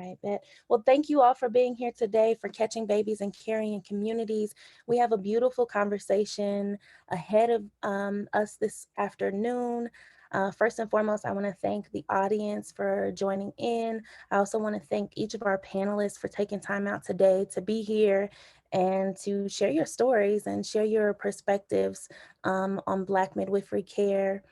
right, bet. Well, thank you all for being here today, for catching babies and carrying communities. We have a beautiful conversation ahead of us this afternoon. First and foremost, I want to thank the audience for joining in. I also want to thank each of our panelists for taking time out today to be here and to share your stories and share your perspectives on Black midwifery care.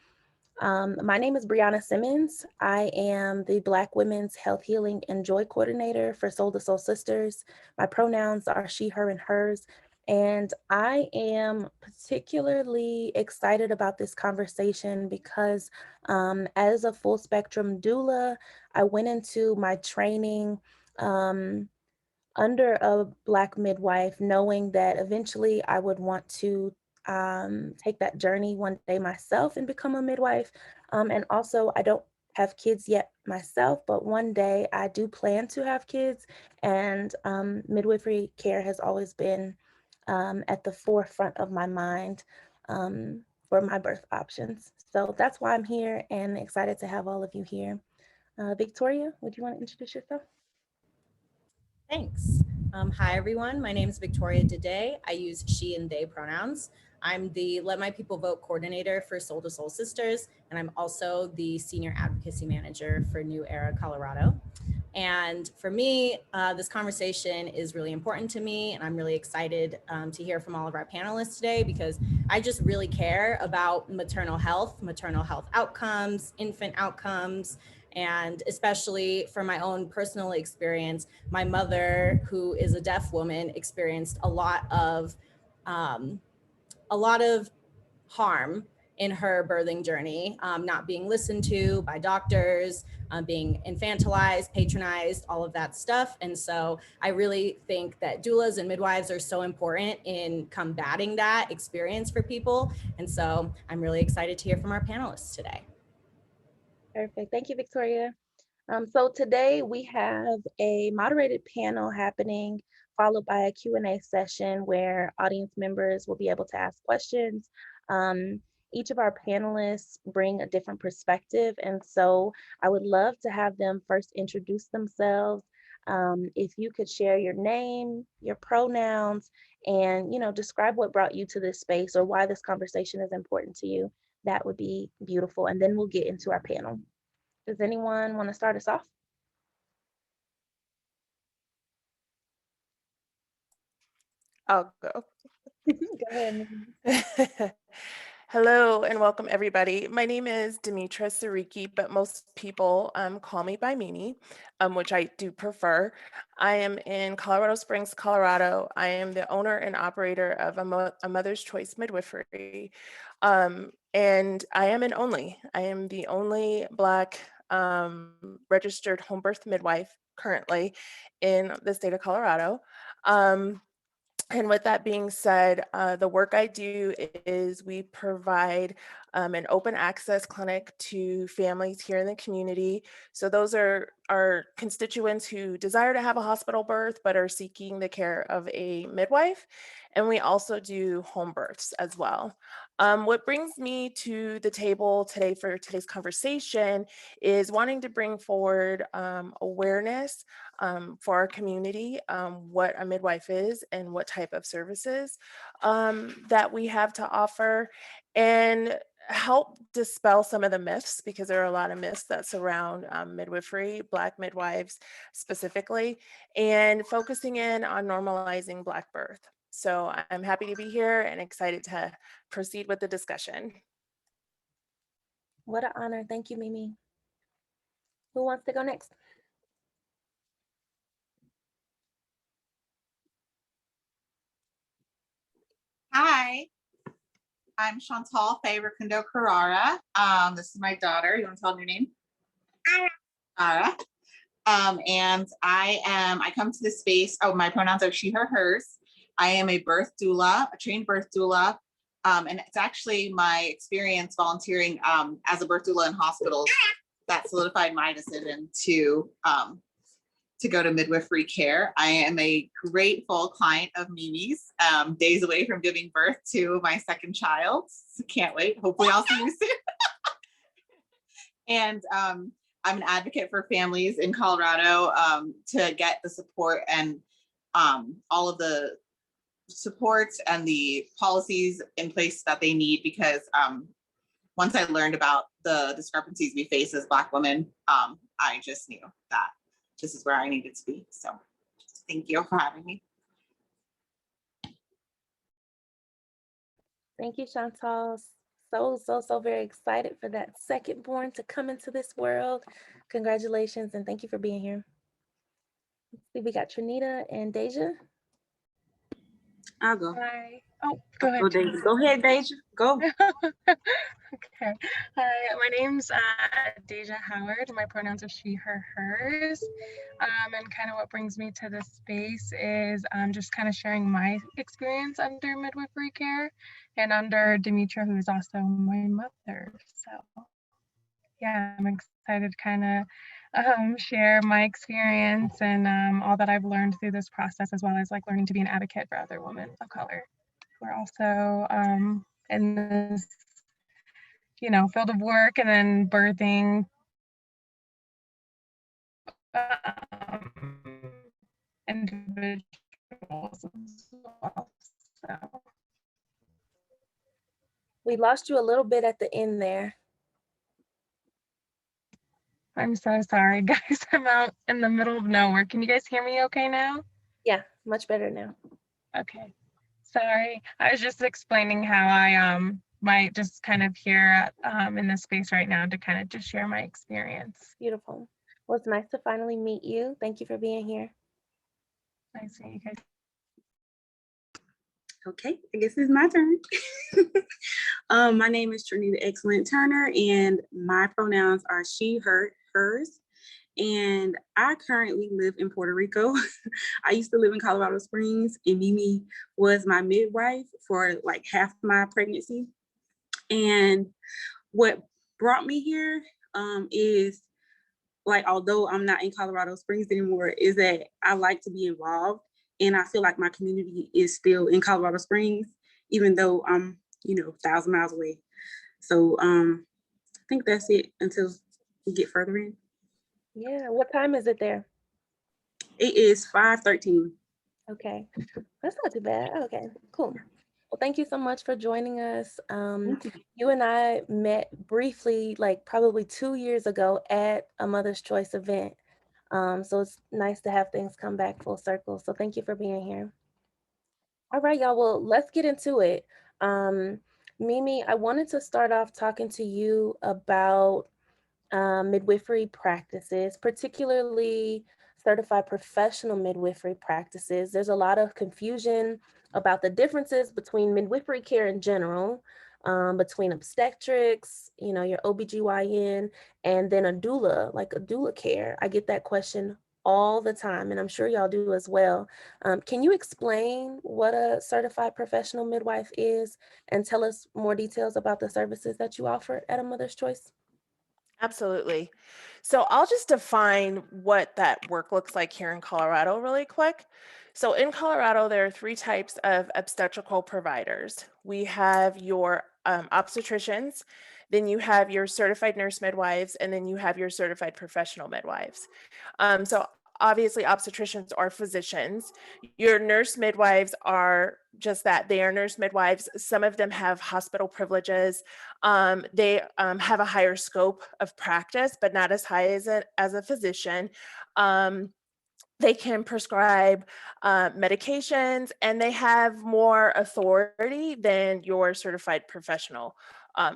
My name is Brianna Simmons. I am the Black Women's Health Healing and Joy Coordinator for Soul to Soul Sisters. My pronouns are she, her, and hers. And I am particularly excited about this conversation because as a full spectrum doula, I went into my training under a Black midwife, knowing that eventually I would want to take that journey one day myself and become a midwife. And also, I don't have kids yet myself, but one day I do plan to have kids. And midwifery care has always been at the forefront of my mind for my birth options. So that's why I'm here and excited to have all of you here. Victoria, would you want to introduce yourself? Thanks. Hi, everyone. My name is Victoria Dede. I use she and they pronouns. I'm the Let My People Vote coordinator for Soul to Soul Sisters, and I'm also the senior advocacy manager for New Era, Colorado. And for me, this conversation is really important to me, and I'm really excited to hear from all of our panelists today because I just really care about maternal health outcomes, infant outcomes, and especially for my own personal experience, my mother, who is a deaf woman, experienced a lot of harm in her birthing journey, not being listened to by doctors, being infantilized, patronized, all of that stuff. And so I really think that doulas and midwives are so important in combating that experience for people. And so I'm really excited to hear from our panelists today. Perfect. Thank you, Victoria. So today we have a moderated panel happening, followed by a Q&A session where audience members will be able to ask questions. Each of our panelists bring a different perspective, and so I would love to have them first introduce themselves. If you could share your name, your pronouns, and describe what brought you to this space or why this conversation is important to you, that would be beautiful. And then we'll get into our panel. Does anyone want to start us off? I'll go. Go ahead. Hello and welcome everybody. My name is Demetra Sariki, but most people call me by Mimi, which I do prefer. I am in Colorado Springs, Colorado. I am the owner and operator of a Mother's Choice Midwifery. And I am I am the only Black registered home birth midwife currently in the state of Colorado. And with that being said, the work I do is we provide an open access clinic to families here in the community. So those are our constituents who desire to have a hospital birth but are seeking the care of a midwife. And we also do home births as well. What brings me to the table today for today's conversation is wanting to bring forward awareness for our community, what a midwife is and what type of services that we have to offer, and help dispel some of the myths, because there are a lot of myths that surround midwifery, Black midwives specifically, and focusing in on normalizing Black birth. So I'm happy to be here and excited to proceed with the discussion. What an honor. Thank you, Mimi. Who wants to go next? Hi, I'm Chantal Faber-Kundo Carrara. This is my daughter. You want to tell them your name? Ara. And I come to this space. Oh, my pronouns are she, her, hers. I am a birth doula, a trained birth doula. And it's actually my experience volunteering as a birth doula in hospitals that solidified my decision to go to midwifery care. I am a grateful client of Mimi's, days away from giving birth to my second child. So can't wait. Hopefully I'll see you soon. And I'm an advocate for families in Colorado to get the support and all of the supports and the policies in place that they need, because once I learned about the discrepancies we face as Black women, I just knew that this is where I needed to be. So thank you for having me. Thank you, Chantal. So very excited for that second born to come into this world. Congratulations, and thank you for being here. Let's see, we got Trinita and Deja. I'll go. Hi. Oh, go ahead. Oh, Deja. Go ahead, Deja. Go. Okay. Hi, my name's Deja Howard. My pronouns are she, her, hers. And kind of what brings me to this space is just kind of sharing my experience under midwifery care and under Demetra, who's also my mother. So yeah, I'm excited to kind of share my experience and all that I've learned through this process, as well as like learning to be an advocate for other women of color. We're also in this, field of work and then birthing individuals as well. So We lost you a little bit at the end there. I'm so sorry, guys. I'm out in the middle of nowhere. Can you guys hear me okay now? Yeah, much better now. Okay. Sorry. I was just explaining how I might just kind of here in this space right now to kind of just share my experience. Beautiful. Well, it's nice to finally meet you. Thank you for being here. Nice to meet you guys. Okay, I guess it's my turn. My name is Trinita Excellent Turner, and my pronouns are she, her, hers. And I currently live in Puerto Rico. I used to live in Colorado Springs, and Mimi was my midwife for like half my pregnancy. And what brought me here is, like, although I'm not in Colorado Springs anymore, is that I like to be involved. And I feel like my community is still in Colorado Springs, even though I'm, 1,000 miles away. So I think that's it until we get further in. Yeah, what time is it there? It is 5:13. Okay, that's not too bad. Okay, cool. Well, thank you so much for joining us. You and I met briefly, like probably 2 years ago at a Mother's Choice event. So it's nice to have things come back full circle. So thank you for being here. All right, y'all. Well, let's get into it. Mimi, I wanted to start off talking to you about midwifery practices, particularly certified professional midwifery practices. There's a lot of confusion about the differences between midwifery care in general, between obstetrics, your OBGYN, and then a doula, like a doula care. I get that question all the time, and I'm sure y'all do as well. Can you explain what a certified professional midwife is and tell us more details about the services that you offer at a Mother's Choice? Absolutely. So I'll just define what that work looks like here in Colorado really quick. So in Colorado, there are 3 types of obstetrical providers. We have your obstetricians, then you have your certified nurse midwives, and then you have your certified professional midwives. So obviously obstetricians are physicians. Your nurse midwives are just that. They are nurse midwives. Some of them have hospital privileges. They have a higher scope of practice, but not as high as a physician. They can prescribe medications, and they have more authority than your certified professional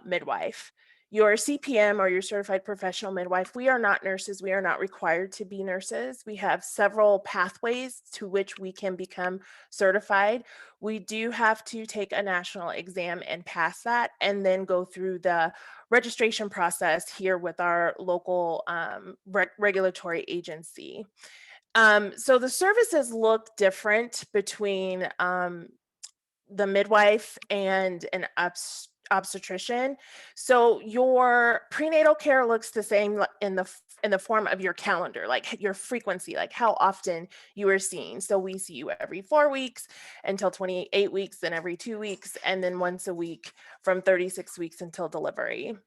midwife. Your CPM, or your certified professional midwife, we are not nurses. We are not required to be nurses. We have several pathways to which we can become certified. We do have to take a national exam and pass that, and then go through the registration process here with our local regulatory agency. So the services look different between the midwife and an obstetrician. So your prenatal care looks the same in the form of your calendar, like your frequency, like how often you are seen. So we see you every 4 weeks until 28 weeks, then every 2 weeks, and then once a week from 36 weeks until delivery.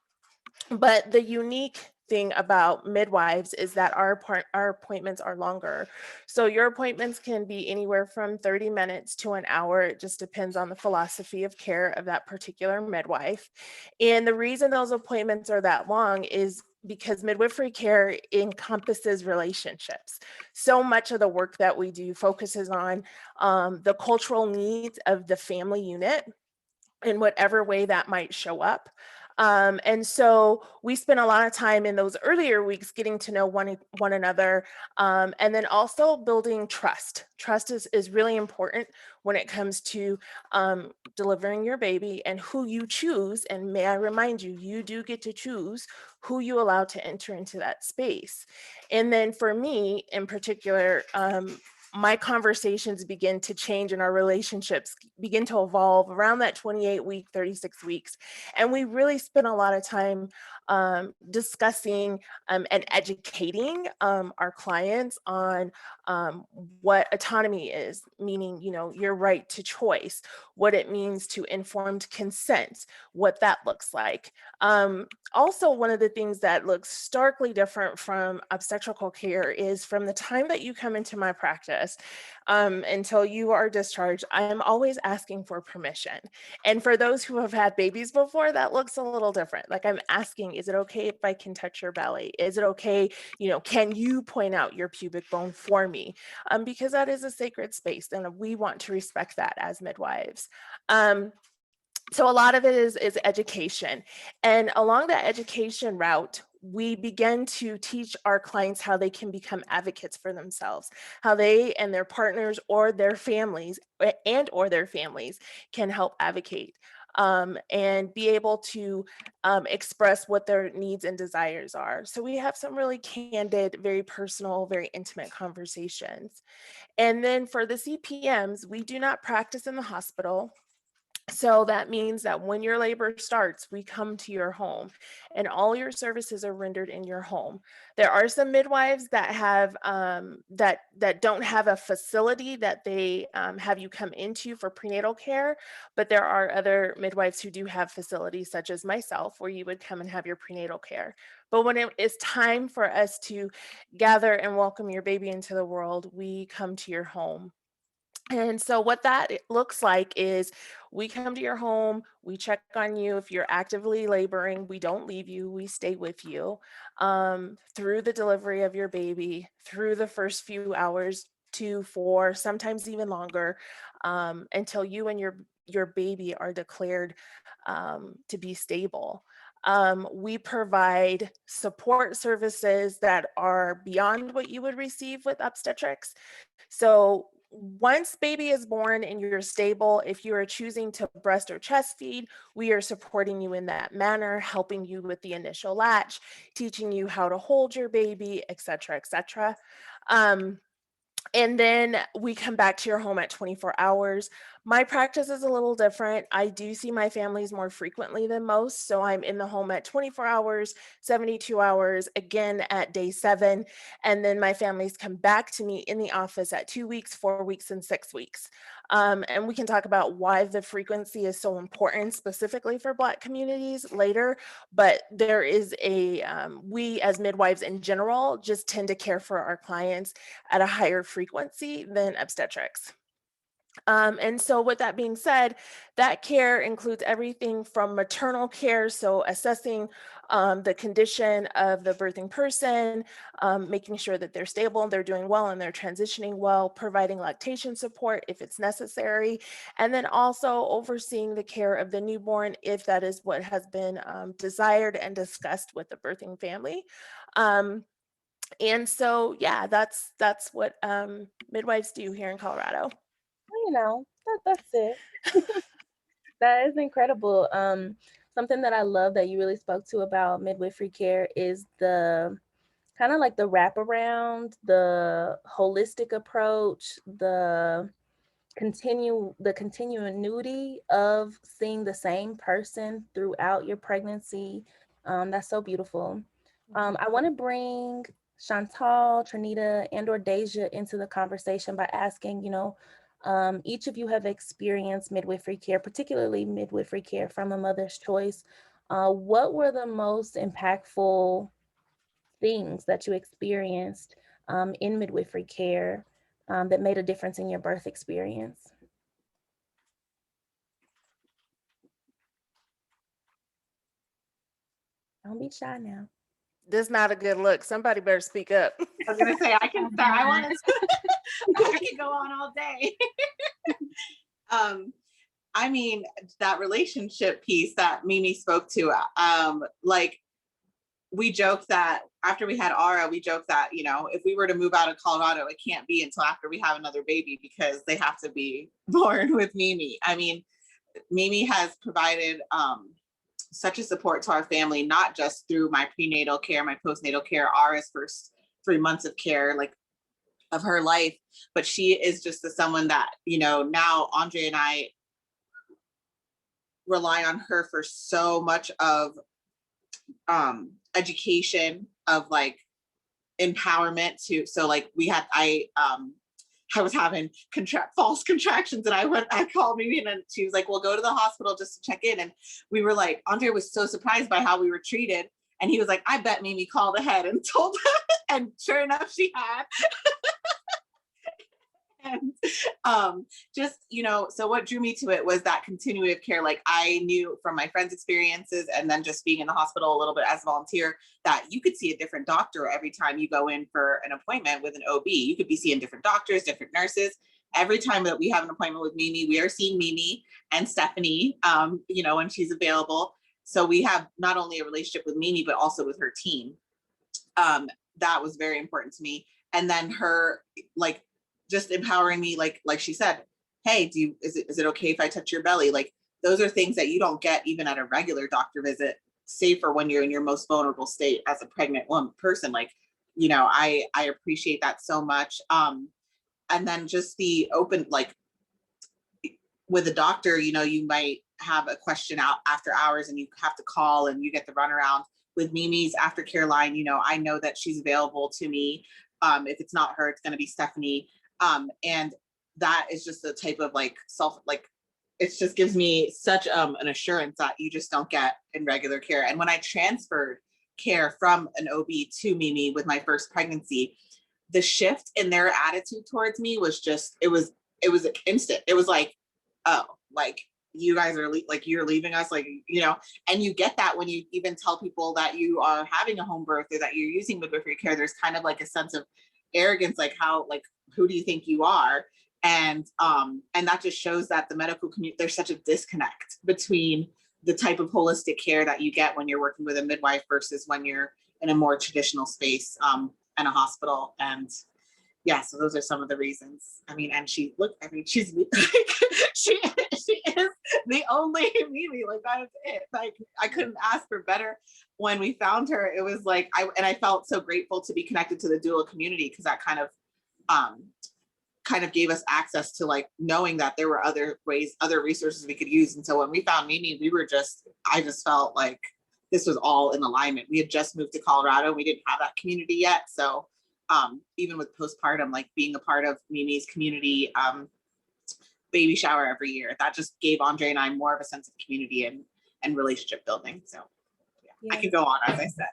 But the unique thing about midwives is that our appointments are longer. So your appointments can be anywhere from 30 minutes to an hour. It just depends on the philosophy of care of that particular midwife. And the reason those appointments are that long is because midwifery care encompasses relationships. So much of the work that we do focuses on the cultural needs of the family unit in whatever way that might show up. And so we spend a lot of time in those earlier weeks getting to know one another, and then also building trust. Trust is really important when it comes to delivering your baby and who you choose. And may I remind you, you do get to choose who you allow to enter into that space. And then for me in particular, my conversations begin to change and our relationships begin to evolve around that 28-week, 36 weeks. And we really spend a lot of time discussing and educating our clients on um, what autonomy is, meaning, your right to choice, what it means to informed consent, what that looks like. Also, one of the things that looks starkly different from obstetrical care is from the time that you come into my practice until you are discharged, I am always asking for permission. And for those who have had babies before, that looks a little different. Like I'm asking, is it okay if I can touch your belly? Is it okay, can you point out your pubic bone for me? Because that is a sacred space and we want to respect that as midwives. So a lot of it is education. And along that education route, we begin to teach our clients how they can become advocates for themselves, how they and their partners or their families can help advocate and be able to express what their needs and desires are. So we have some really candid, very personal, very intimate conversations. And then for the CPMs, we do not practice in the hospital. So that means that when your labor starts, we come to your home and all your services are rendered in your home. There are some midwives that have that don't have a facility that they have you come into for prenatal care, but there are other midwives who do have facilities such as myself where you would come and have your prenatal care. But when it is time for us to gather and welcome your baby into the world, we come to your home. And so what that looks like is we come to your home, we check on you. If you're actively laboring, we don't leave you, we stay with you through the delivery of your baby, through the first few hours, 2, 4, sometimes even longer, until you and your baby are declared to be stable. We provide support services that are beyond what you would receive with obstetrics. So once baby is born and you're stable, if you are choosing to breast or chest feed, we are supporting you in that manner, helping you with the initial latch, teaching you how to hold your baby, et cetera, et cetera. And then we come back to your home at 24 hours. My practice is a little different. I do see my families more frequently than most. So I'm in the home at 24 hours, 72 hours, again at day 7. And then my families come back to me in the office at 2 weeks, 4 weeks, and 6 weeks. And we can talk about why the frequency is so important specifically for Black communities later. But there is we as midwives in general just tend to care for our clients at a higher frequency than obstetrics. And so with that being said, that care includes everything from maternal care, so assessing the condition of the birthing person, making sure that they're stable and they're doing well and they're transitioning well, providing lactation support if it's necessary, and then also overseeing the care of the newborn if that is what has been desired and discussed with the birthing family. And so, yeah, that's what midwives do here in Colorado. That's it. That is incredible. Something that I love that you really spoke to about midwifery care is the kind of like the wraparound, the holistic approach, the continuity of seeing the same person throughout your pregnancy. That's so beautiful. I want to bring Chantal, Trinita, and or Deja into the conversation by asking, each of you have experienced midwifery care, particularly midwifery care from a mother's choice. What were the most impactful things that you experienced in midwifery care that made a difference in your birth experience? Don't be shy now. This is not a good look. Somebody better speak up. I was gonna say I can start. I want to. I can go on all day. I mean, that relationship piece that Mimi spoke to, like we joked that after we had Ara, we joked that, you know, if we were to move out of Colorado, it can't be until after we have another baby because they have to be born with Mimi. I mean, Mimi has provided such a support to our family, not just through my prenatal care, my postnatal care, Ara's first 3 months of care, like of her life, but she is just someone that, you know, now Andre and I rely on her for so much of education, of like empowerment to, so like I was having false contractions and I called Mimi and she was like, well, go to the hospital just to check in. And we were like, Andre was so surprised by how we were treated. And he was like, I bet Mimi called ahead and told her. And sure enough, she had. And just, you know, so what drew me to it was that continuity of care. Like I knew from my friends' experiences and then just being in the hospital a little bit as a volunteer that you could see a different doctor every time you go in for an appointment with an OB. You could be seeing different doctors, different nurses. Every time that we have an appointment with Mimi, we are seeing Mimi and Stephanie, you know, when she's available. So we have not only a relationship with Mimi, but also with her team. That was very important to me. And then her, like, just empowering me, like she said, hey, is it okay if I touch your belly? Like those are things that you don't get even at a regular doctor visit, save for when you're in your most vulnerable state as a pregnant person. Like, you know, I appreciate that so much. And then just the open, like with a doctor, you know, you might have a question out after hours and you have to call and you get the runaround. With Mimi's aftercare line, you know, I know that she's available to me. If it's not her, it's going to be Stephanie. And that is just the type of like it just gives me such an assurance that you just don't get in regular care. And when I transferred care from an OB to Mimi with my first pregnancy, the shift in their attitude towards me was just, it was instant. It was like, oh, like you guys are like, you're leaving us, like, you know, and you get that when you even tell people that you are having a home birth or that you're using midwifery care. There's kind of like a sense of arrogance, like how, like, who do you think you are? And that just shows that the medical community, there's such a disconnect between the type of holistic care that you get when you're working with a midwife versus when you're in a more traditional space and a hospital. And yeah, so those are some of the reasons. I mean, and she's like, she is the only Mimi, like that is it. Like I couldn't ask for better. When we found her, it was like, I felt so grateful to be connected to the doula community, because that kind of gave us access to like knowing that there were other ways, other resources we could use. And so when we found Mimi, I just felt like this was all in alignment. We had just moved to Colorado. We didn't have that community yet. So even with postpartum, like being a part of Mimi's community baby shower every year, that just gave Andre and I more of a sense of community and relationship building. So yeah. I could go on, as I said.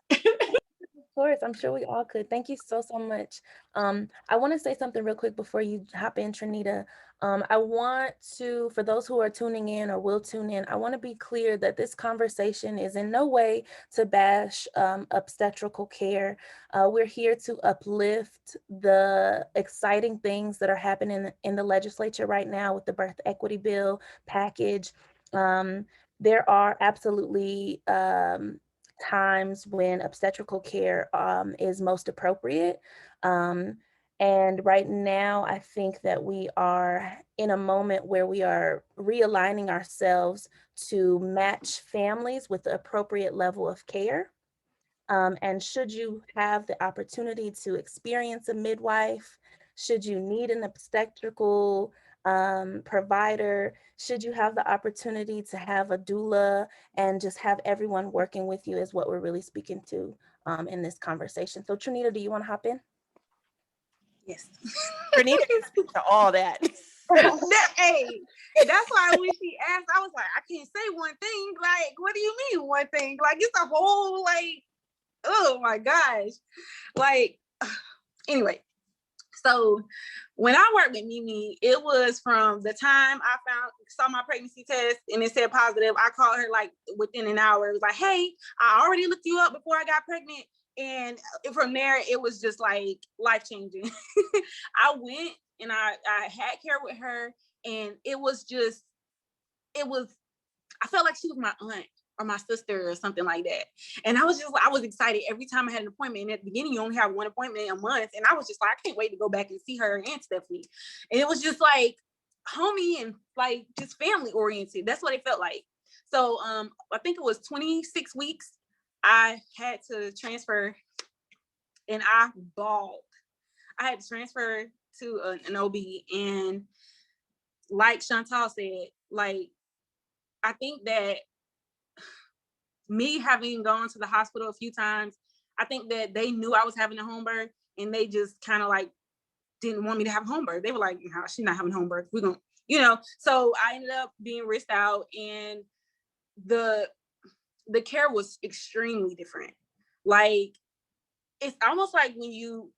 Of course, I'm sure we all could. Thank you so much. I want to say something real quick before you hop in, Trinita. I want to, for those who are tuning in or will tune in, I want to be clear that this conversation is in no way to bash obstetrical care. We're here to uplift the exciting things that are happening in the legislature right now with the birth equity bill package. There are absolutely times when obstetrical care is most appropriate. And right now, I think that we are in a moment where we are realigning ourselves to match families with the appropriate level of care. And should you have the opportunity to experience a midwife, should you need an obstetrical provider, should you have the opportunity to have a doula and just have everyone working with you, is what we're really speaking to in this conversation. So Trinita, do you want to hop in? Yes. Trinita can speak to all that. Hey, that's why when she asked, I was like, I can't say one thing. Like, what do you mean one thing? Like, it's a whole, like, oh my gosh. Like, anyway, so when I worked with Mimi, it was from the time I saw my pregnancy test and it said positive. I called her like within an hour. It was like, hey, I already looked you up before I got pregnant. And from there, it was just like life changing. I went and I had care with her, and it was, I felt like she was my aunt or my sister or something like that. And I was excited every time I had an appointment. And at the beginning, you only have one appointment a month. And I was just like, I can't wait to go back and see her and Stephanie. And it was just like homey and like just family oriented. That's what it felt like. So I think it was 26 weeks. I had to transfer and I bawled. I had to transfer to an OB. And like Chantal said, like, I think that me having gone to the hospital a few times, I think that they knew I was having a home birth and they just kind of like didn't want me to have a home birth. They were like, no, she's not having a home birth. We're going to, so I ended up being risked out, and the care was extremely different. Like, it's almost like when you,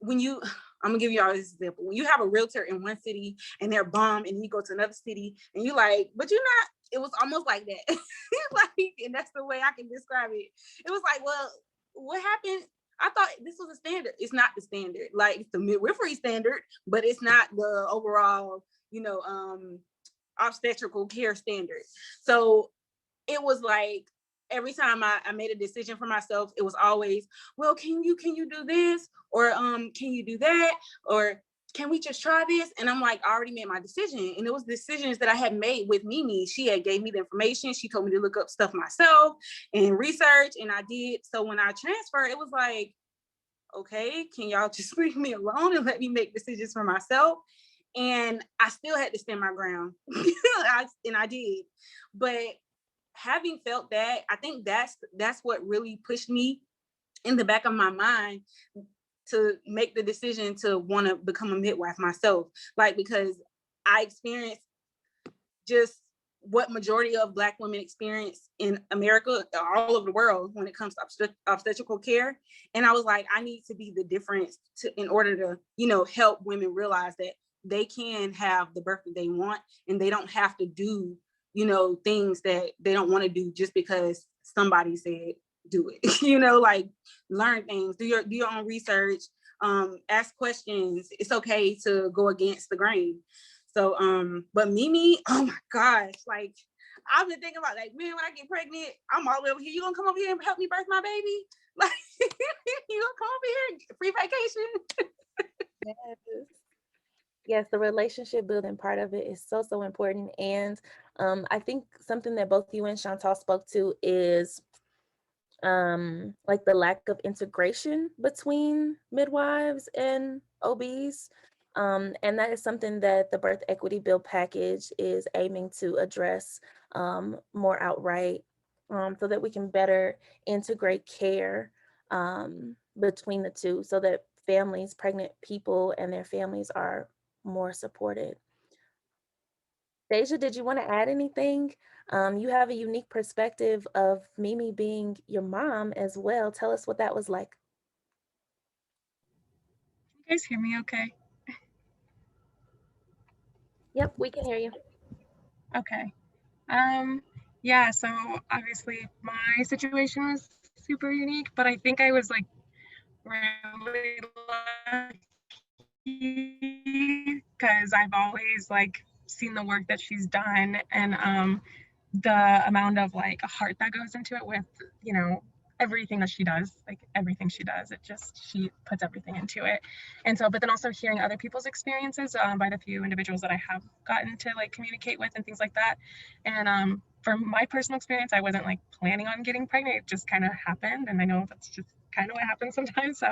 I'm gonna give you all this example. When you have a realtor in one city and they're bomb, and you go to another city and you like, but you're not, it was almost like that. Like, and that's the way I can describe it. It was like, well, what happened? I thought this was a standard. It's not the standard. Like, it's the midwifery standard, but it's not the overall, obstetrical care standard. So it was like, every time I made a decision for myself, it was always, well, can you do this? Or can you do that? Or can we just try this? And I'm like, I already made my decision. And it was decisions that I had made with Mimi. She had gave me the information. She told me to look up stuff myself and research, and I did. So when I transferred, it was like, okay, can y'all just leave me alone and let me make decisions for myself? And I still had to stand my ground. And I did. But having felt that, I think that's what really pushed me in the back of my mind to make the decision to want to become a midwife myself. Like, because I experienced just what majority of Black women experience in America, all over the world, when it comes to obstetrical care. And I was like, I need to be the difference in order to, help women realize that they can have the birth that they want, and they don't have to do, things that they don't want to do just because somebody said do it. Like, learn things, do your own research, ask questions. It's okay to go against the grain. So, but Mimi, oh my gosh, like, I've been thinking about, like, man, when I get pregnant, I'm all the way over here. You gonna come over here and help me birth my baby? Like, you gonna come over here, free vacation? Yes. Yes, the relationship building part of it is so, so important. And I think something that both you and Chantal spoke to is like the lack of integration between midwives and OBs. And that is something that the Birth Equity Bill package is aiming to address more outright, so that we can better integrate care between the two, so that families, pregnant people and their families, are more supported. Deja, did you want to add anything? You have a unique perspective of Mimi being your mom as well. Tell us what that was like. You guys hear me okay? Yep, we can hear you. Okay. Yeah, so obviously my situation was super unique, but I think I was like really lucky because I've always like seen the work that she's done, and the amount of like heart that goes into it with, everything that she does, like everything she does, she puts everything into it. And so, but then also hearing other people's experiences by the few individuals that I have gotten to like communicate with and things like that. And from my personal experience, I wasn't like planning on getting pregnant. It just kind of happened. And I know that's just kind of what happens sometimes. So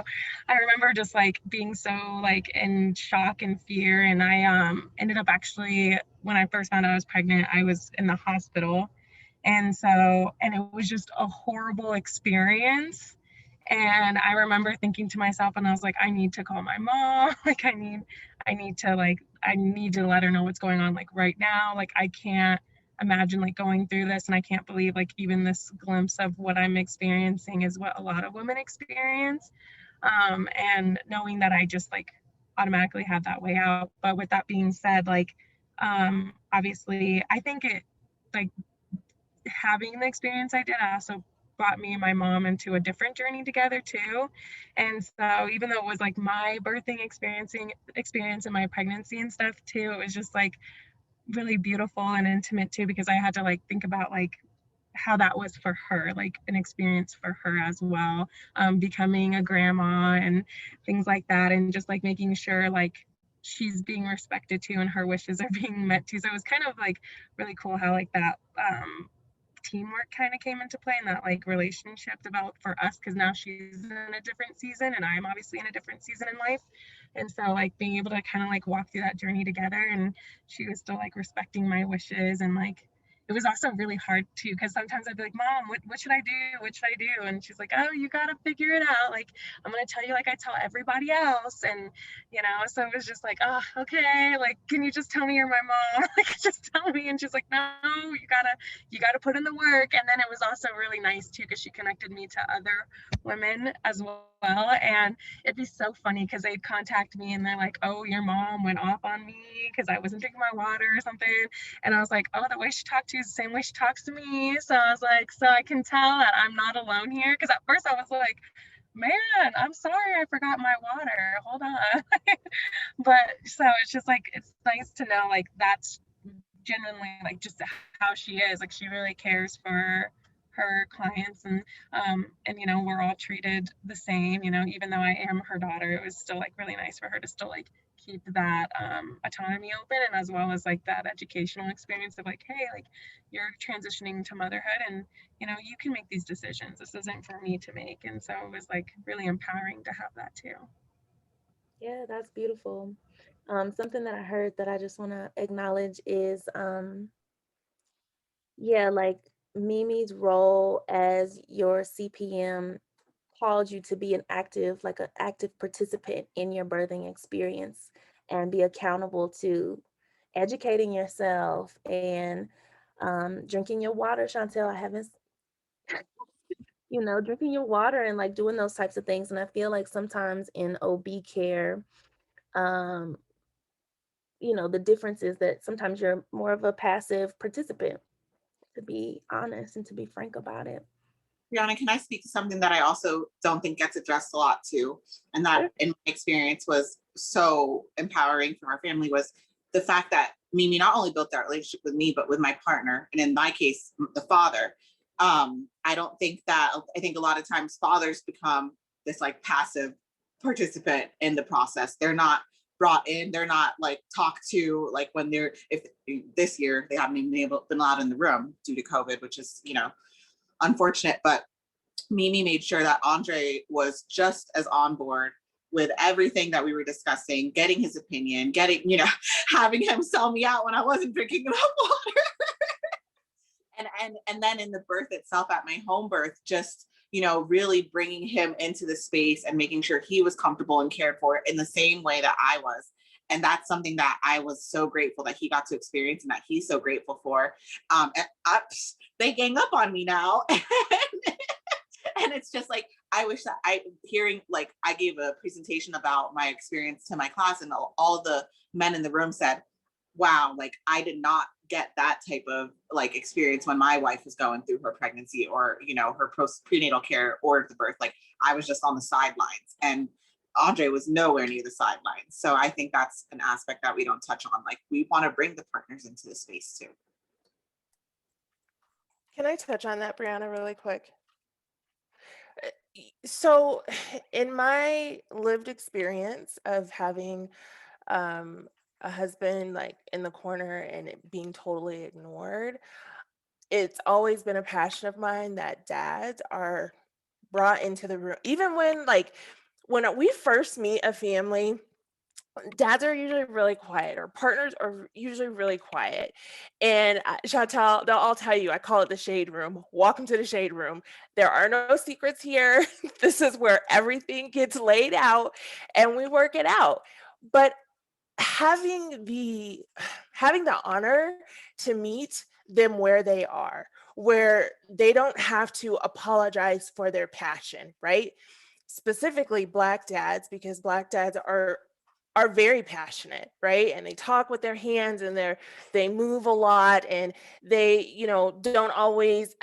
I remember just like being so like in shock and fear. And I ended up actually, when I first found out I was pregnant, I was in the hospital. And it was just a horrible experience. And I remember thinking to myself, and I was like, I need to call my mom. Like, I need to let her know what's going on, like right now. Like, I can't imagine like going through this, and I can't believe like even this glimpse of what I'm experiencing is what a lot of women experience. And knowing that I just like automatically have that way out. But with that being said, like obviously I think it like having the experience I did also brought me and my mom into a different journey together too. And so even though it was like my birthing experience and my pregnancy and stuff too, it was just like really beautiful and intimate too, because I had to like think about like how that was for her, like an experience for her as well, becoming a grandma and things like that, and just like making sure like she's being respected too and her wishes are being met too. So it was kind of like really cool how like that teamwork kind of came into play, and that like relationship developed for us, because now she's in a different season and I'm obviously in a different season in life. And so like being able to kind of like walk through that journey together, and she was still like respecting my wishes. And like it was also really hard too, because sometimes I'd be like, Mom, what should I do? What should I do? And she's like, oh, you gotta figure it out. Like I'm gonna tell you like I tell everybody else. And so it was just like, oh, okay, like can you just tell me you're my mom? Like just tell me. And she's like, no, you gotta put in the work. And then it was also really nice too, because she connected me to other women as well. And it'd be so funny because they'd contact me and they're like, oh, your mom went off on me because I wasn't drinking my water or something. And I was like, oh, the way she talked to you is the same way she talks to me. So I was like, so I can tell that I'm not alone here. Because at first I was like, man, I'm sorry I forgot my water. Hold on. But so it's just like, it's nice to know like that's genuinely like just how she is. Like she really cares for her clients, and we're all treated the same, even though I am her daughter. It was still like really nice for her to still like keep that autonomy open, and as well as like that educational experience of like, hey, like you're transitioning to motherhood, and you can make these decisions. This isn't for me to make. And so it was like really empowering to have that too. Yeah, that's beautiful. Something that I heard that I just want to acknowledge is, yeah, like Mimi's role as your CPM called you to be like an active participant in your birthing experience and be accountable to educating yourself and drinking your water, Chantel. I haven't, drinking your water and like doing those types of things. And I feel like sometimes in OB care, um, the difference is that sometimes you're more of a passive participant, to be honest and to be frank about it. Brianna, can I speak to something that I also don't think gets addressed a lot too? And that in my experience was so empowering for our family, was the fact that Mimi not only built that relationship with me, but with my partner. And in my case, the father. I think a lot of times fathers become this like passive participant in the process. They're not brought in, they're not like talked to, like when if this year they haven't even been allowed in the room due to COVID, which is, unfortunate. But Mimi made sure that Andre was just as on board with everything that we were discussing, getting his opinion, having him sell me out when I wasn't drinking enough water. and then in the birth itself, at my home birth, just really bringing him into the space and making sure he was comfortable and cared for in the same way that I was. And that's something that I was so grateful that he got to experience, and that he's so grateful for. They gang up on me now. And it's just like, I wish that I gave a presentation about my experience to my class, and all the men in the room said, wow, like I did not get that type of like experience when my wife was going through her pregnancy, or, her prenatal care or the birth. Like I was just on the sidelines, and Andre was nowhere near the sidelines. So I think that's an aspect that we don't touch on. Like we want to bring the partners into the space too. Can I touch on that, Brianna, really quick? So in my lived experience of having a husband like in the corner and it being totally ignored, it's always been a passion of mine that dads are brought into the room. Even when we first meet a family, dads are usually really quiet, or partners are usually really quiet. And Chantal, they'll all tell you, I call it the shade room. Welcome to the shade room. There are no secrets here. This is where everything gets laid out and we work it out. But having the honor to meet them where they are, where they don't have to apologize for their passion, right? Specifically Black dads, because Black dads are very passionate, right? And they talk with their hands, and they move a lot, and they, don't always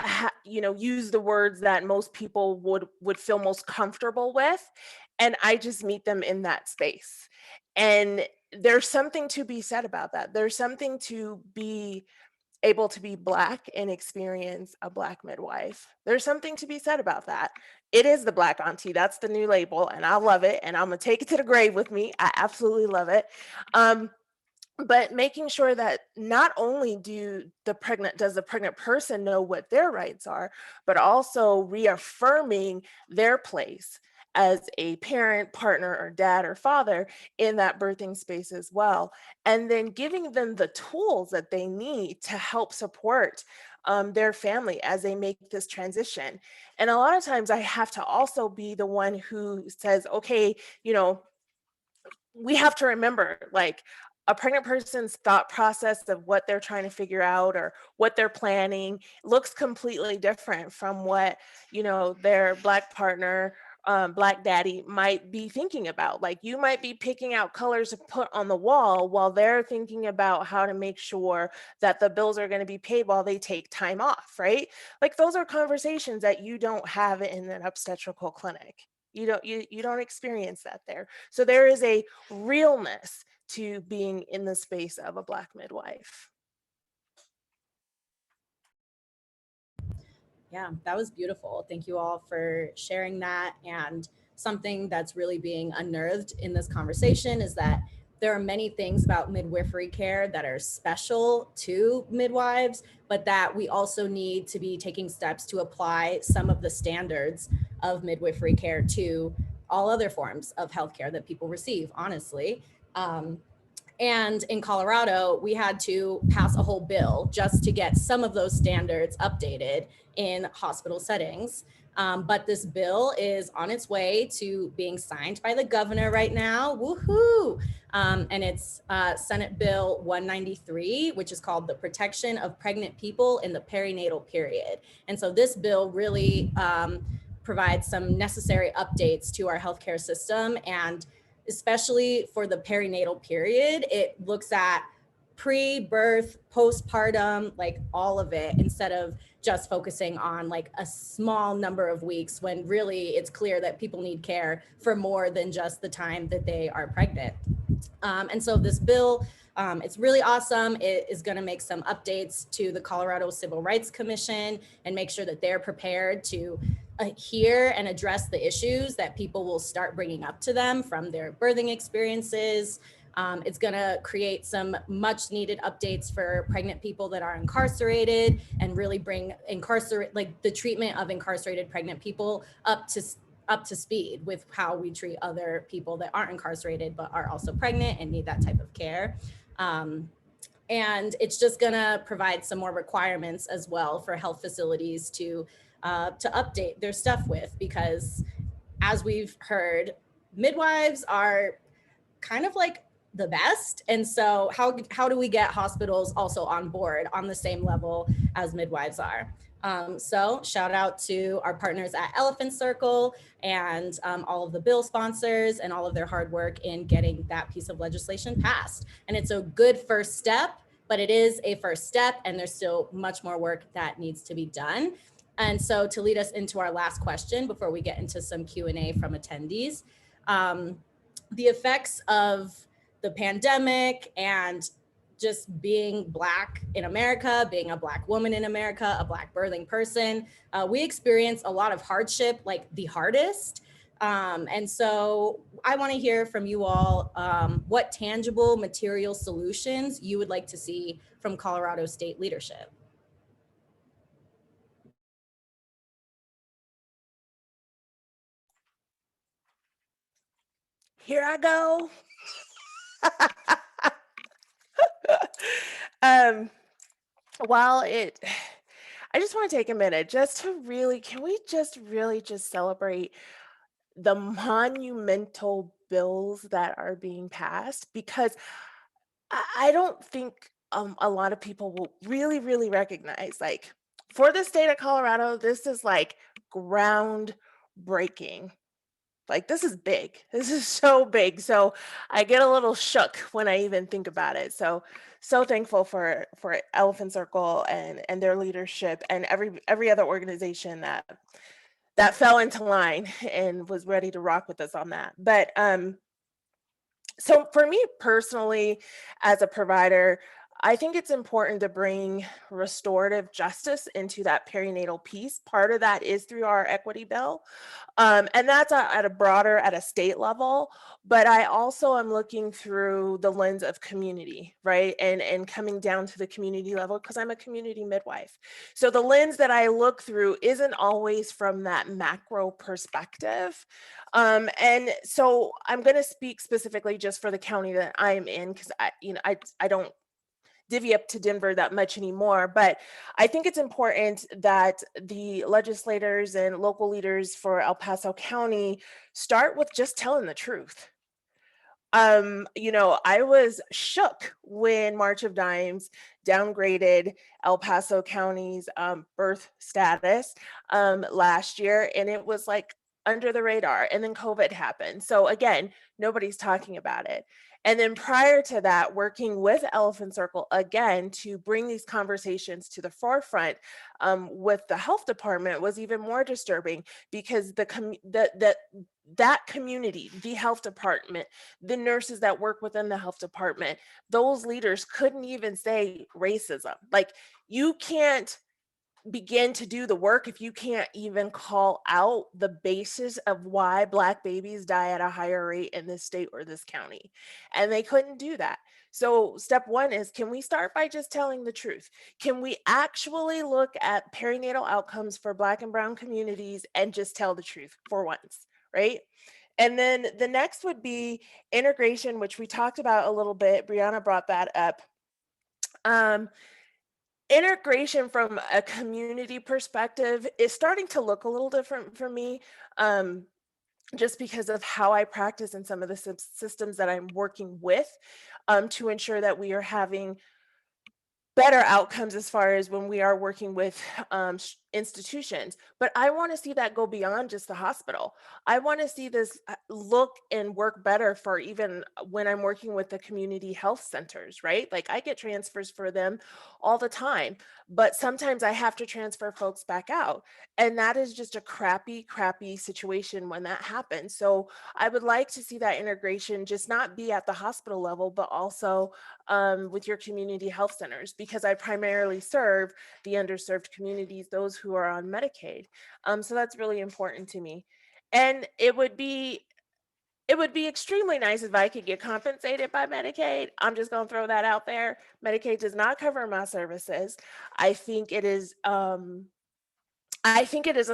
use the words that most people would feel most comfortable with. And I just meet them in that space. And there's something to be said about that. There's something to be able to be Black and experience a Black midwife. There's something to be said about that. It is the Black auntie. That's the new label, and I love it. And I'm gonna take it to the grave with me. I absolutely love it. But making sure that not only does the pregnant person know what their rights are, but also reaffirming their place as a parent, partner, or dad or father in that birthing space as well. And then giving them the tools that they need to help support their family as they make this transition. And a lot of times I have to also be the one who says, okay, we have to remember, like, a pregnant person's thought process of what they're trying to figure out or what they're planning looks completely different from what, their Black partner, Black daddy might be thinking about. Like, you might be picking out colors to put on the wall while they're thinking about how to make sure that the bills are going to be paid while they take time off, right? Like, those are conversations that you don't have in an obstetrical clinic. You don't experience that there. So there is a realness to being in the space of a Black midwife. Yeah, that was beautiful. Thank you all for sharing that. And something that's really being unnerved in this conversation is that there are many things about midwifery care that are special to midwives, but that we also need to be taking steps to apply some of the standards of midwifery care to all other forms of healthcare that people receive, honestly. And in Colorado, we had to pass a whole bill just to get some of those standards updated in hospital settings. But this bill is on its way to being signed by the governor right now. Woohoo! And it's Senate Bill 193, which is called the Protection of Pregnant People in the Perinatal Period. And so this bill really provides some necessary updates to our healthcare system, and especially for the perinatal period, it looks at pre-birth, postpartum, like all of it, instead of just focusing on like a small number of weeks, when really it's clear that people need care for more than just the time that they are pregnant. And so this bill, it's really awesome. It is going to make some updates to the Colorado Civil Rights Commission and make sure that they're prepared to hear and address the issues that people will start bringing up to them from their birthing experiences. It's going to create some much needed updates for pregnant people that are incarcerated, and really bring the treatment of incarcerated pregnant people up to speed with how we treat other people that aren't incarcerated but are also pregnant and need that type of care. And it's just going to provide some more requirements as well for health facilities to update their stuff with, because as we've heard, midwives are kind of like the best. And so how do we get hospitals also on board on the same level as midwives are? So shout out to our partners at Elephant Circle and all of the bill sponsors and all of their hard work in getting that piece of legislation passed. And it's a good first step, but it is a first step, and there's still much more work that needs to be done. And so to lead us into our last question before we get into some Q&A from attendees, the effects of the pandemic and just being Black in America, being a Black woman in America, a Black birthing person, we experience a lot of hardship, like the hardest. And so I want to hear from you all what tangible material solutions you would like to see from Colorado state leadership. Here I go. um, I just want to take a minute just to really, can we just really just celebrate the monumental bills that are being passed? Because I don't think a lot of people will really, really recognize, like, for the state of Colorado, this is like groundbreaking. Like, this is big. This is so big. So I get a little shook when I even think about it. So thankful for Elephant Circle and their leadership, and every other organization that fell into line and was ready to rock with us on that. But so for me personally, as a provider, I think it's important to bring restorative justice into that perinatal piece. Part of that is through our equity bill. And that's at a broader, at a state level. But I also am looking through the lens of community, right? And coming down to the community level, because I'm a community midwife. So the lens that I look through isn't always from that macro perspective. And so I'm going to speak specifically just for the county that I'm in, because I don't divvy up to Denver that much anymore. But I think it's important that the legislators and local leaders for El Paso County start with just telling the truth. I was shook when March of Dimes downgraded El Paso County's birth status last year, and it was like under the radar. And then COVID happened. So again, nobody's talking about it. And then prior to that, working with Elephant Circle again to bring these conversations to the forefront with the health department was even more disturbing, because that community, the health department, the nurses that work within the health department, those leaders couldn't even say racism. Like, you can't begin to do the work if you can't even call out the basis of why Black babies die at a higher rate in this state or this county. And they couldn't do that. So step one is, can we start by just telling the truth? Can we actually look at perinatal outcomes for Black and Brown communities and just tell the truth for once, right? And then the next would be integration, which we talked about a little bit. Brianna brought that up. Integration from a community perspective is starting to look a little different for me, just because of how I practice and some of the systems that I'm working with, to ensure that we are having better outcomes as far as when we are working with institutions. But I want to see that go beyond just the hospital. I want to see this look and work better for even when I'm working with the community health centers, right? Like, I get transfers for them all the time, but sometimes I have to transfer folks back out. And that is just a crappy, crappy situation when that happens. So I would like to see that integration just not be at the hospital level, but also with your community health centers, because I primarily serve the underserved communities, those who are on Medicaid. So that's really important to me. And it would be extremely nice if I could get compensated by Medicaid. I'm just going to throw that out there. Medicaid does not cover my services. I think it is a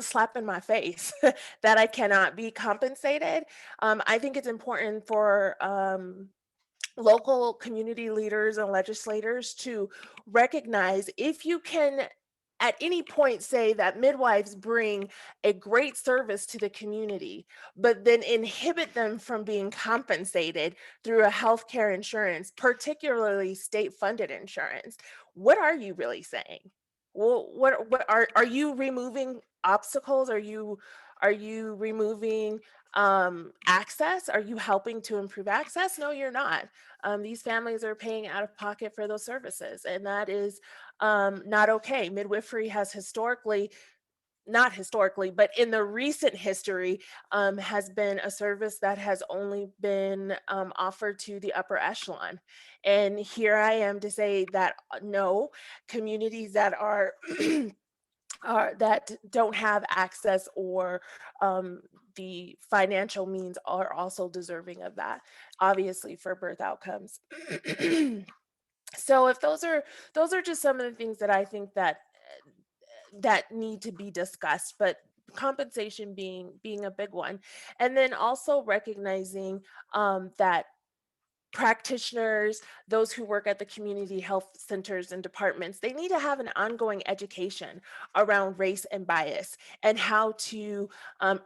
slap in my face that I cannot be compensated. I think it's important for local community leaders and legislators to recognize, if you can at any point say that midwives bring a great service to the community, but then inhibit them from being compensated through a healthcare insurance, particularly state funded insurance, what are you really saying? Well, what are you removing obstacles? Are you removing access? Are you helping to improve access? No, you're not. These families are paying out of pocket for those services, and that is not okay. Midwifery has not historically, but in the recent history, has been a service that has only been offered to the upper echelon. And here I am to say that no, communities that are that don't have access or the financial means are also deserving of that, obviously, for birth outcomes. So if those are just some of the things that I think that need to be discussed, but compensation being a big one. And then also recognizing that practitioners, those who work at the community health centers and departments, they need to have an ongoing education around race and bias, and how to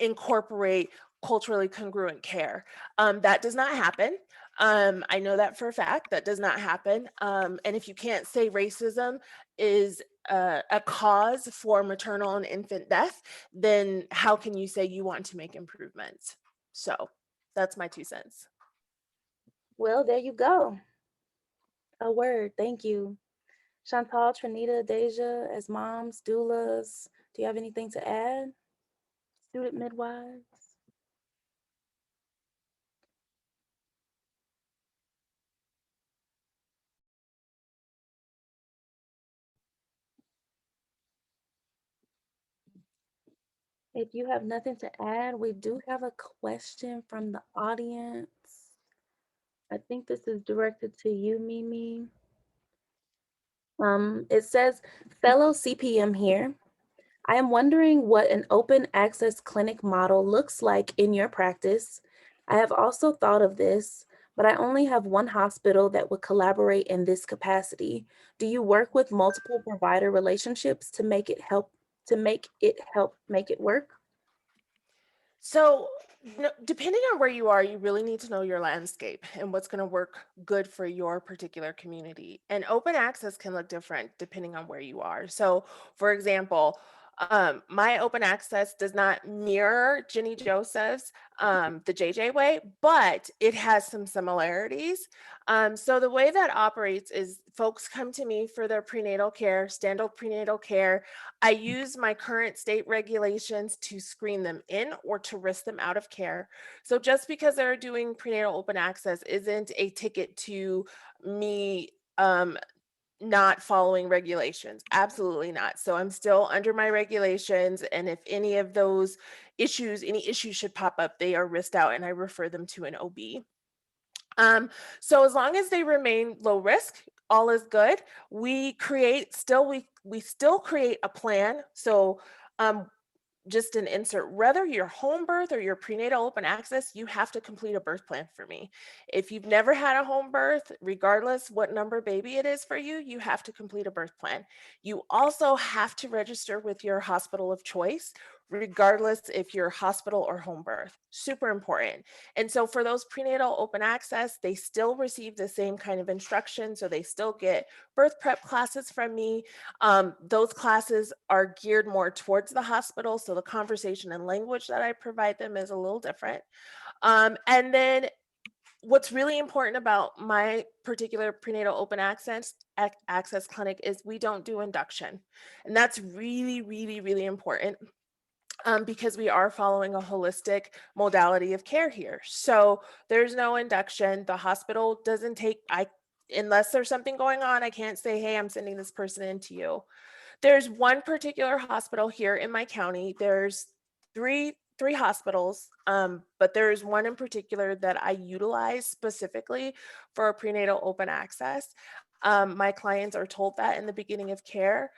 incorporate culturally congruent care. That does not happen. I know that for a fact. That does not happen. And if you can't say racism is a cause for maternal and infant death, then how can you say you want to make improvements? So that's my 2 cents. Well, there you go. A word. Thank you. Chantal, Trinita, Deja, as moms, doulas, do you have anything to add? Student midwives? If you have nothing to add, we do have a question from the audience. I think this is directed to you, Mimi. It says, fellow CPM here. I am wondering what an open access clinic model looks like in your practice. I have also thought of this, but I only have one hospital that would collaborate in this capacity. Do you work with multiple provider relationships to make it make it work? So, depending on where you are, you really need to know your landscape and what's going to work good for your particular community. And open access can look different depending on where you are. So, for example, my open access does not mirror Jenny Joseph's, the JJ way, but it has some similarities. So the way that operates is folks come to me for their prenatal care, standard prenatal care. I use my current state regulations to screen them in or to risk them out of care. So just because they're doing prenatal open access isn't a ticket to me not following regulations. Absolutely not. So I'm still under my regulations. And if any of those any issues should pop up, they are risked out and I refer them to an OB. So as long as they remain low risk, all is good. We still create a plan. So just an insert, whether you're home birth or your prenatal open access, you have to complete a birth plan for me. If you've never had a home birth, regardless what number baby it is for you, you have to complete a birth plan. You also have to register with your hospital of choice, regardless if you're hospital or home birth. Super important. And so for those prenatal open access, they still receive the same kind of instruction. So they still get birth prep classes from me. Those classes are geared more towards the hospital. So the conversation and language that I provide them is a little different. And then what's really important about my particular prenatal open access clinic is we don't do induction. And that's really, really, really important. Because we are following a holistic modality of care here. So there's no induction. The hospital doesn't unless there's something going on, I can't say, hey, I'm sending this person in to you. There's one particular hospital here in my county. There's three hospitals, but there's one in particular that I utilize specifically for a prenatal open access. My clients are told that in the beginning of care.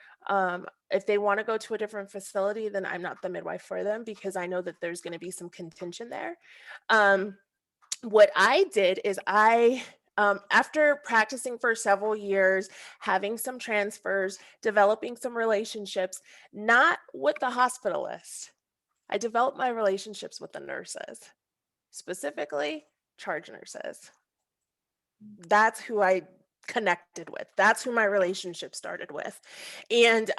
If they want to go to a different facility, then I'm not the midwife for them because I know that there's going to be some contention there. What I did is after practicing for several years, having some transfers, developing some relationships, not with the hospitalist, I developed my relationships with the nurses, specifically charge nurses. That's who I connected with. That's who my relationship started with. And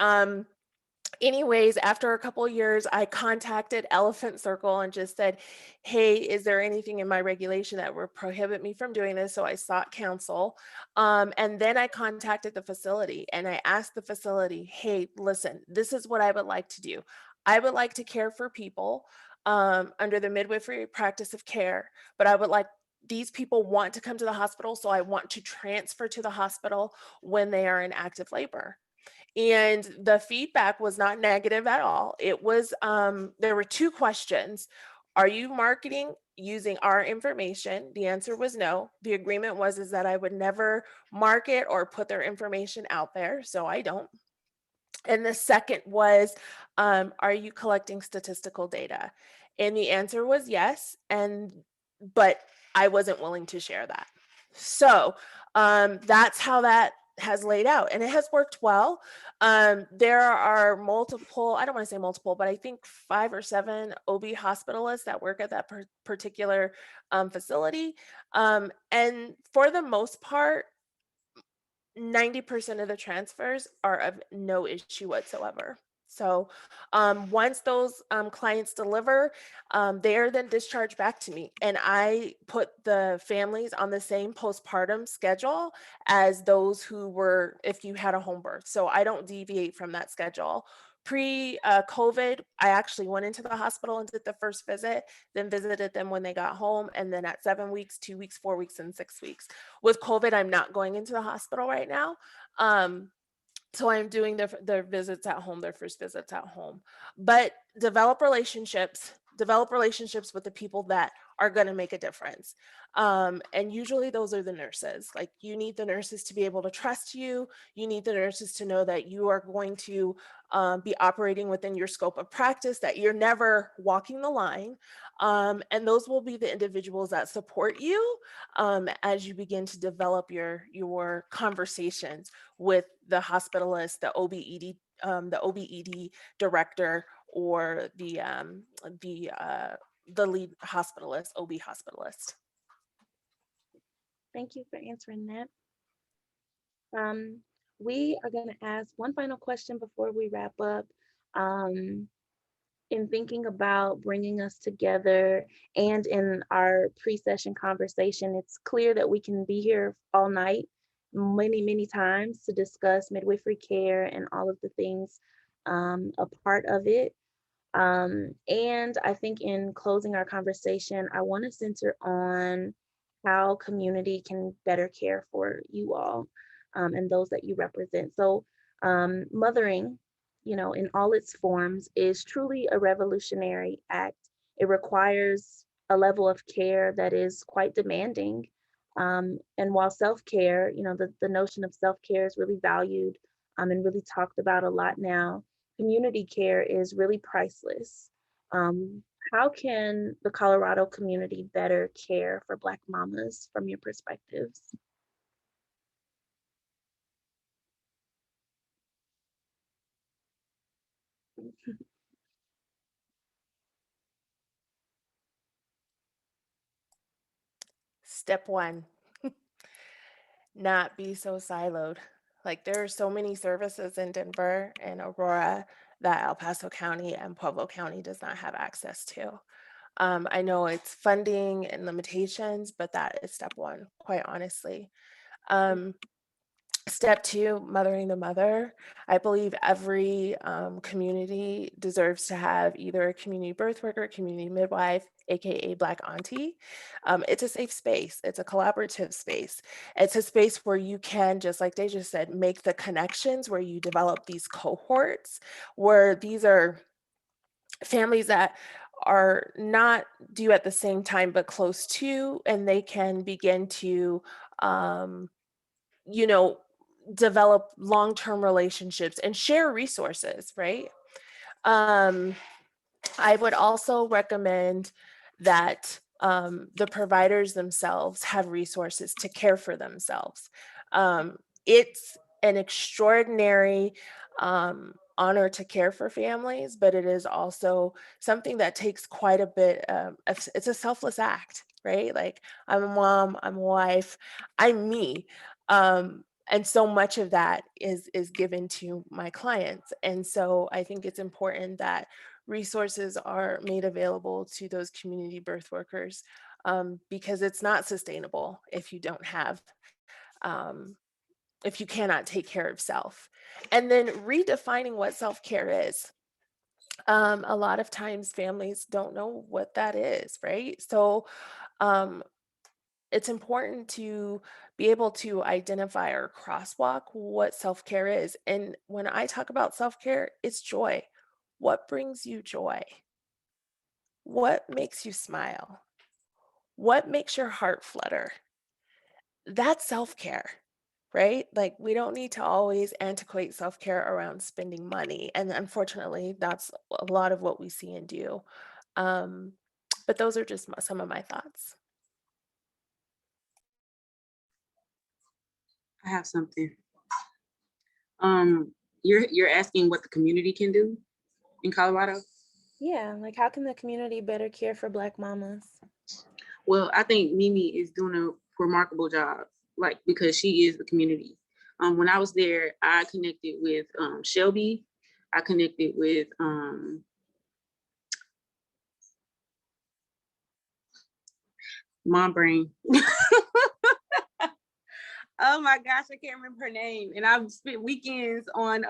anyways, after a couple of years, I contacted Elephant Circle and just said, hey, is there anything in my regulation that would prohibit me from doing this? So I sought counsel. And then I contacted the facility and I asked the facility, hey, listen, this is what I would like to do. I would like to care for people under the midwifery practice of care, but I would like these people want to come to the hospital, so I want to transfer to the hospital when they are in active labor. And the feedback was not negative at all. It was, there were 2 questions. Are you marketing using our information? The answer was no. The agreement is that I would never market or put their information out there, so I don't. And the second was, are you collecting statistical data? And the answer was yes, but I wasn't willing to share that. So that's how that has laid out, and it has worked well. There are multiple, I don't want to say multiple, but I think 5 or 7 OB hospitalists that work at that particular facility. And for the most part, 90% of the transfers are of no issue whatsoever. So once those clients deliver, they are then discharged back to me. And I put the families on the same postpartum schedule as those who were, if you had a home birth. So I don't deviate from that schedule. Pre-COVID, I actually went into the hospital and did the first visit, then visited them when they got home, and then at 7 weeks, 2 weeks, 4 weeks, and 6 weeks. With COVID, I'm not going into the hospital right now. So I'm doing their visits at home, their first visits at home. But develop relationships with the people that are going to make a difference. And usually those are the nurses. Like, you need the nurses to be able to trust you. You need the nurses to know that you are going to be operating within your scope of practice, that you're never walking the line. And those will be the individuals that support you as you begin to develop your conversations with the hospitalist, the OBED director, or the lead hospitalist, OB hospitalist. Thank you for answering that. We are going to ask one final question before we wrap up. In thinking about bringing us together and in our pre-session conversation, it's clear that we can be here all night, many times, to discuss midwifery care and all of the things a part of it. And I think in closing our conversation, I want to center on how community can better care for you all and those that you represent. So, mothering, in all its forms, is truly a revolutionary act. It requires a level of care that is quite demanding. And while self-care, the notion of self-care is really valued and really talked about a lot now, community care is really priceless. Um, how can the Colorado community better care for Black mamas from your perspectives? Step 1, not be so siloed. Like, there are so many services in Denver and Aurora that El Paso County and Pueblo County does not have access to. I know it's funding and limitations, but that is step 1, quite honestly. Step 2, mothering the mother. I believe every community deserves to have either a community birth worker, community midwife, AKA Black auntie. It's a safe space. It's a collaborative space. It's a space where you can, just like Deja said, make the connections, where you develop these cohorts, where these are families that are not due at the same time, but close to, and they can begin to, you know, develop long-term relationships and share resources, right? I would also recommend that the providers themselves have resources to care for themselves. It's an extraordinary honor to care for families, but it is also something that takes quite a bit. It's a selfless act, right? Like, I'm a mom, I'm a wife, I'm me. And so much of that is given to my clients. And so I think it's important that resources are made available to those community birth workers, because it's not sustainable if you don't have, if you cannot take care of self. And then redefining what self-care is. A lot of times families don't know what that is, right? So um, it's important to be able to identify or crosswalk what self-care is. And when I talk about self-care, it's joy. What brings you joy? What makes you smile? What makes your heart flutter? That's self-care, right? Like, we don't need to always antiquate self-care around spending money. And unfortunately, that's a lot of what we see and do. Um, but those are just some of my thoughts. I have something. You're asking what the community can do in Colorado? Yeah, like how can the community better care for Black mamas? Well, I think Mimi is doing a remarkable job, like because she is the community. When I was there, I connected with Shelby. I connected with Mom Brain. Oh my gosh, I can't remember her name. And I've spent weekends on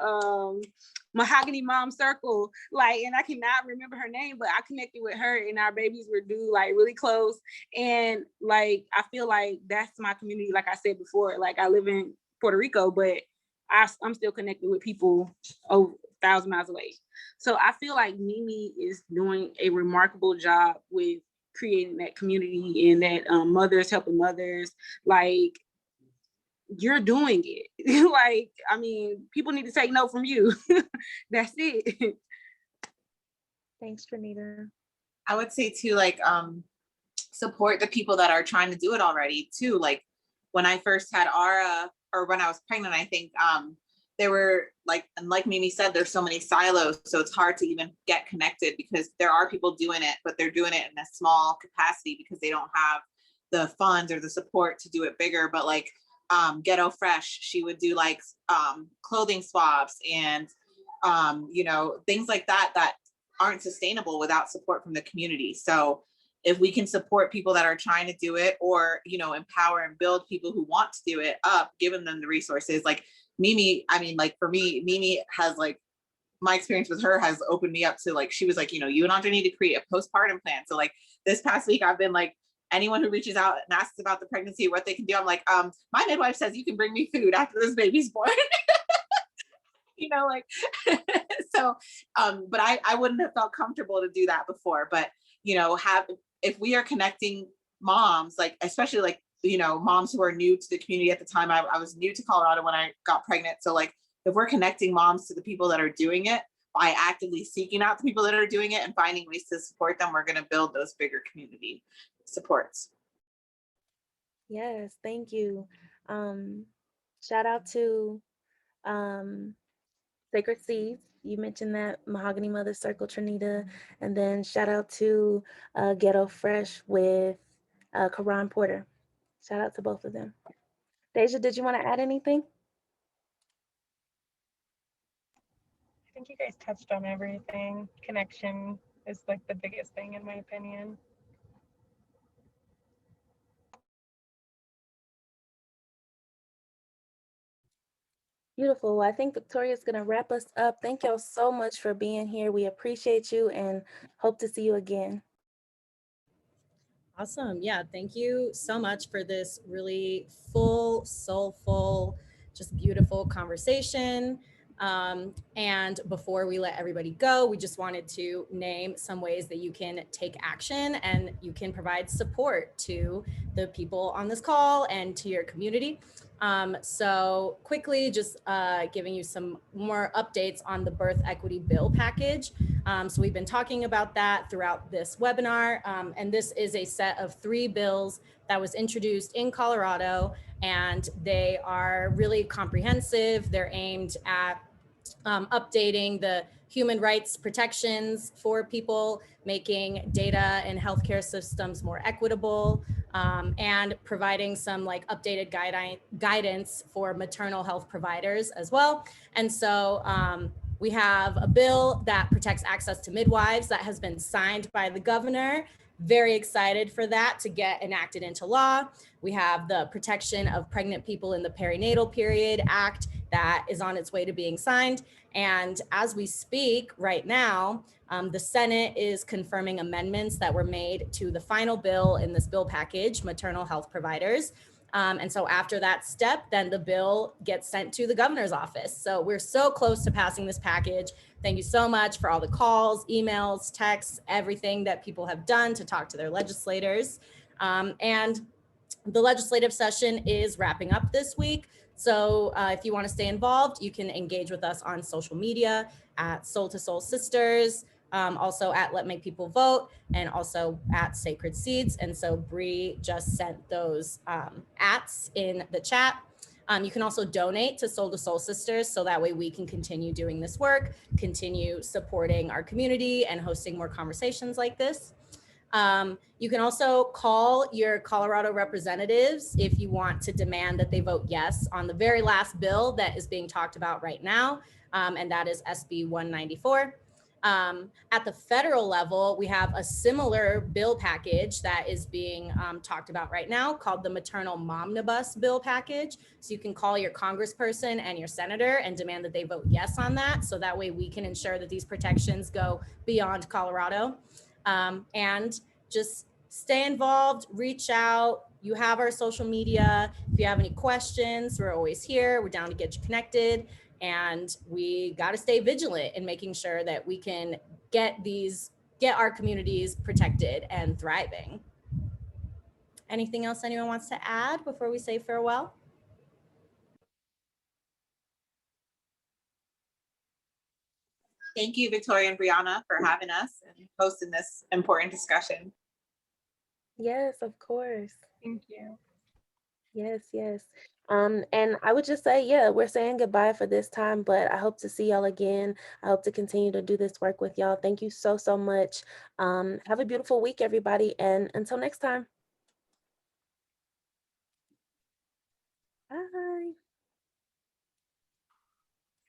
Mahogany Mom Circle, like, and I cannot remember her name, but I connected with her and our babies were due like really close. And like, I feel like that's my community. Like I said before, like I live in Puerto Rico, but I'm still connected with people over 1,000 miles away. So I feel like Mimi is doing a remarkable job with creating that community and that mothers helping mothers. Like, you're doing it. Like, I mean, people need to take note from you. That's it. Thanks, Trinita. I would say too, like, support the people that are trying to do it already too. Like when I first had Ara, or when I was pregnant, I think there were like, and like Mimi said, there's so many silos, so it's hard to even get connected because there are people doing it, but they're doing it in a small capacity because they don't have the funds or the support to do it bigger. But like Ghetto Fresh, she would do like clothing swaps and things like that that aren't sustainable without support from the community. So if we can support people that are trying to do it, or empower and build people who want to do it up, giving them the resources. Like Mimi, I mean, like for me, Mimi has like, my experience with her has opened me up to like, she was like, you and Andre need to create a postpartum plan. So like this past week, I've been like, anyone who reaches out and asks about the pregnancy, what they can do, I'm like, my midwife says you can bring me food after this baby's born. Like, so, but I wouldn't have felt comfortable to do that before. But, if we are connecting moms, like, especially like, moms who are new to the community at the time, I was new to Colorado when I got pregnant. So like, if we're connecting moms to the people that are doing it by actively seeking out the people that are doing it and finding ways to support them, we're going to build those bigger community supports. Yes, thank you. Shout out to Sacred Seeds. You mentioned that Mahogany Mother Circle, Trinita, and then shout out to Ghetto Fresh with Karan Porter. Shout out to both of them. Deja, did you want to add anything? I think you guys touched on everything. Connection is like the biggest thing in my opinion. Beautiful. Well, I think Victoria's going to wrap us up. Thank y'all so much for being here. We appreciate you and hope to see you again. Awesome. Yeah. Thank you so much for this really full, soulful, just beautiful conversation. And before we let everybody go, we just wanted to name some ways that you can take action and you can provide support to the people on this call and to your community. So quickly, just giving you some more updates on the birth equity bill package. So we've been talking about that throughout this webinar, and this is a set of 3 bills that was introduced in Colorado, and they are really comprehensive. They're aimed at updating the human rights protections for people, making data and healthcare systems more equitable, and providing some like updated guidance for maternal health providers as well. And so we have a bill that protects access to midwives that has been signed by the governor. Very excited for that to get enacted into law. We have the Protection of Pregnant People in the Perinatal Period Act that is on its way to being signed. And as we speak right now, the Senate is confirming amendments that were made to the final bill in this bill package, maternal health providers. And so after that step, then the bill gets sent to the governor's office. So we're so close to passing this package. Thank you so much for all the calls, emails, texts, everything that people have done to talk to their legislators. And the legislative session is wrapping up this week. So if you want to stay involved, you can engage with us on social media at Soul to Soul Sisters, also at Let Make People Vote, and also at Sacred Seeds. And so Bree just sent those ats in the chat. You can also donate to Soul Sisters, so that way we can continue doing this work, continue supporting our community and hosting more conversations like this. You can also call your Colorado representatives if you want to demand that they vote yes on the very last bill that is being talked about right now, and that is SB 194. At the federal level, we have a similar bill package that is being talked about right now called the Maternal Momnibus bill package. So you can call your congressperson and your senator and demand that they vote yes on that. So that way we can ensure that these protections go beyond Colorado. And just stay involved, reach out. You have our social media. If you have any questions, we're always here. We're down to get you connected. And we got to stay vigilant in making sure that we can get our communities protected and thriving. Anything else anyone wants to add before we say farewell? Thank you, Victoria and Brianna, for having us and hosting this important discussion. Yes, of course. Thank you. Yes, yes. And I would just say, yeah, we're saying goodbye for this time, but I hope to see y'all again. I hope to continue to do this work with y'all. Thank you so, so much. Have a beautiful week, everybody. And until next time.